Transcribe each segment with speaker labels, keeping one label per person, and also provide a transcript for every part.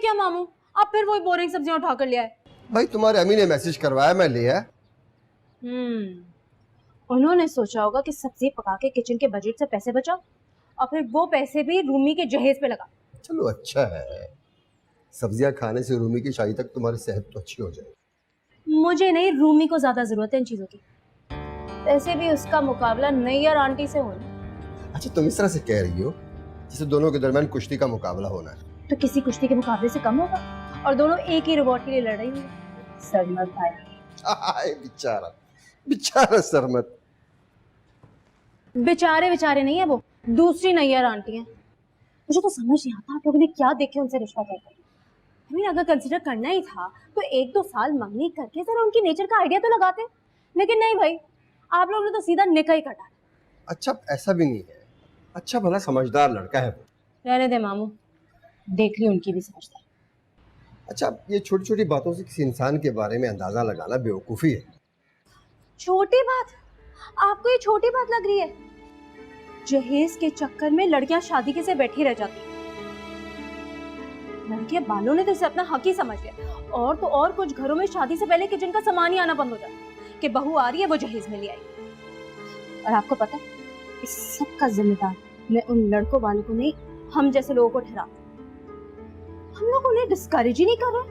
Speaker 1: क्या मामू, आप फिर वही बोरिंग सब्जियां उठा कर ले आए?
Speaker 2: भाई तुम्हारे अम्मी ने मैसेज करवाया, मैं ले आया।
Speaker 1: उन्होंने सोचा होगा कि सब्जी पका के किचन के बजट से पैसे बचाओ और फिर वो पैसे भी रूमी के जहेज पे लगा।
Speaker 2: चलो अच्छा है, सब्जियां खाने से रूमी की शादी तक तुम्हारी सेहत तो अच्छी हो जाए।
Speaker 1: मुझे नहीं, रूमी को ज्यादा जरूरत है इन चीजों की। वैसे भी उसका मुकाबला नैयर आंटी से होना।
Speaker 2: अच्छा तुम इस तरह से कह रही हो जैसे दोनों के दरमियान कुश्ती का मुकाबला होना है।
Speaker 1: तो किसी कुश्ती के मुकाबले से कम होगा, और दोनों एक ही रिवॉर्ड के लिए लड़ रही होंगी। सरमत भाई,
Speaker 2: बेचारा बेचारा सरमत।
Speaker 1: बेचारे बेचारे नहीं है, वो दूसरी नैयर आंटी है। मुझे तो समझ नहीं आता आप लोगों ने क्या देख के उनसे रिश्ता तय किया। अगर कंसिडर करना ही था तो 1-2 साल मंगनी करके जरा उनकी नेचर का आइडिया तो लगाते, लेकिन नहीं भाई, आप लोगों ने तो सीधा निकाह ही कटा।
Speaker 2: अच्छा ऐसा भी नहीं है, अच्छा भला समझदार लड़का है वो।
Speaker 1: रहने दे मामू, देख ली उनकी भी समझदार।
Speaker 2: अच्छा ये छोटी छोटी बातों से किसी इंसान के बारे में अंदाजा लगाना बेवकूफ़ी है।
Speaker 1: छोटी बात? आपको ये छोटी बात लग रही है? जहेज के चक्कर में लड़कियां शादी के से बैठी रह जाती। लड़के बालों ने तो इसे अपना हक ही समझ लिया, और तो और कुछ घरों में शादी से पहले किचन का सामान ही आना बंद हो जाता कि बहू आ रही है वो जहेज में ले आई। और आपको पता है इस सब का जिम्मेदार मैं उन लड़कों वालों को नहीं, हम जैसे लोगों को ठहराता। हम लोग उन्हें डिस्करेज ही नहीं कर रहे।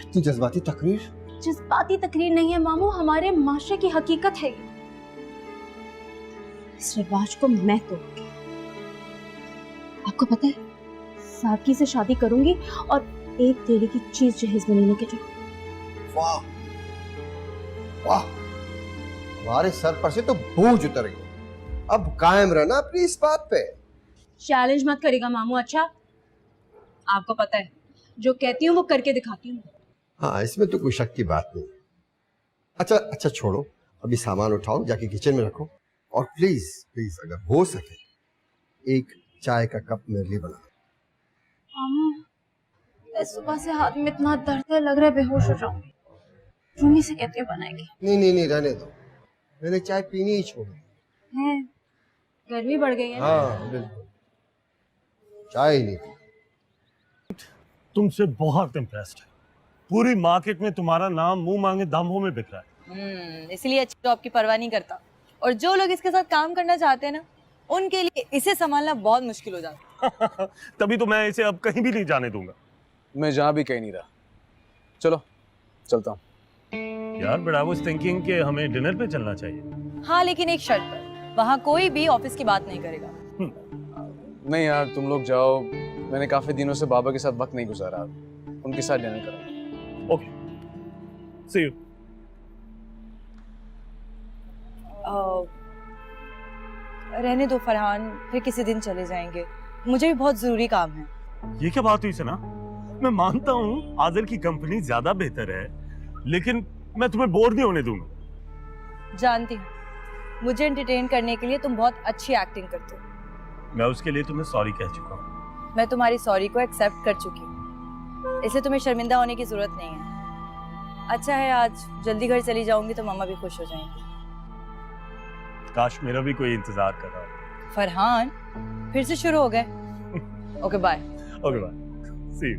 Speaker 2: इतनी जज्बाती तकरीर?
Speaker 1: जज्बाती तकरीर नहीं है मामू, हमारे माशरे की हकीकत है। इस रिवाज को मैं तोड़ूंगी। आपको पता है साकी से शादी करूंगी और एक तेरे की चीज जहेज में लेने के जो।
Speaker 2: वाह वाह, हमारे सर पर से तो बोझ उतर गया। अब कायम रहना अपनी इस बात पे।
Speaker 1: चैलेंज मत करेगा मामू। अच्छा आपको पता है जो कहती हूँ वो करके दिखाती हूँ।
Speaker 2: हाँ इसमें तो कोई शक की बात नहीं। अच्छा अच्छा छोड़ो, अभी सामान उठाओ जाके किचन में रखो, और प्लीज प्लीज अगर हो सके एक चाय का कप मेरे लिए बना।
Speaker 1: मामू सुबह से हाथ में इतना दर्द है, लग रहा है बेहोश हो जाऊंगी। रूमी से कहती हूँ बनाएगी।
Speaker 2: नहीं नहीं नहीं रहने दो, मैंने चाय पीनी ही छोड़ दी
Speaker 1: है, गर्मी बढ़ गई है।
Speaker 2: हाँ बिल्कुल, चाय ही नहीं पी।
Speaker 3: तुमसे बहुत इम्प्रेस्ड है। पूरी मार्केट में तुम्हारा नाम मुंह मांगे दामों में बिक रहा है।
Speaker 4: इसलिए अच्छी जॉब की परवाह नहीं करता, और जो लोग इसके साथ काम करना चाहते हैं ना, उनके लिए इसे संभालना बहुत मुश्किल हो जाता है।
Speaker 3: तभी तो मैं इसे अब कहीं भी नहीं जाने दूंगा।
Speaker 5: मैं जहाँ भी कहीं नहीं रहा। चलो चलता हूँ।
Speaker 3: यार बट आई वाज थिंकिंग कि हमें डिनर पे चलना चाहिए।
Speaker 4: हाँ लेकिन एक शर्त पर, वहाँ कोई भी ऑफिस की बात नहीं करेगा।
Speaker 5: नहीं यार तुम लोग जाओ, मैंने काफी दिनों से बाबा के साथ वक्त नहीं गुजारा, उनके साथ डिनर करूँगा।
Speaker 3: Okay see you.
Speaker 4: रहने दो फरहान, फिर किसी दिन चले जाएंगे, मुझे भी बहुत जरूरी काम है।
Speaker 3: ये क्या बात हुई सना? मैं मानता हूँ आदिल की कंपनी ज्यादा बेहतर है, लेकिन मैं तुम्हें बोर नहीं होने दूंगा।
Speaker 4: जानती हूँ मुझे एंटरटेन करने के लिए तुम बहुत अच्छी एक्टिंग करते हो।
Speaker 3: मैं उसके लिए तुम्हें सॉरी कह चुका हूँ।
Speaker 4: मैं तुम्हारी सॉरी को एक्सेप्ट कर चुकी हूँ, इसलिए तुम्हें शर्मिंदा होने की जरूरत नहीं है। अच्छा है आज जल्दी घर चली जाऊंगी तो मम्मा भी खुश हो जाएंगी।
Speaker 3: काश मेरा भी कोई इंतजार कर रहा हो।
Speaker 4: फरहान फिर से शुरू हो गए। Okay bye.
Speaker 3: Okay bye, see you.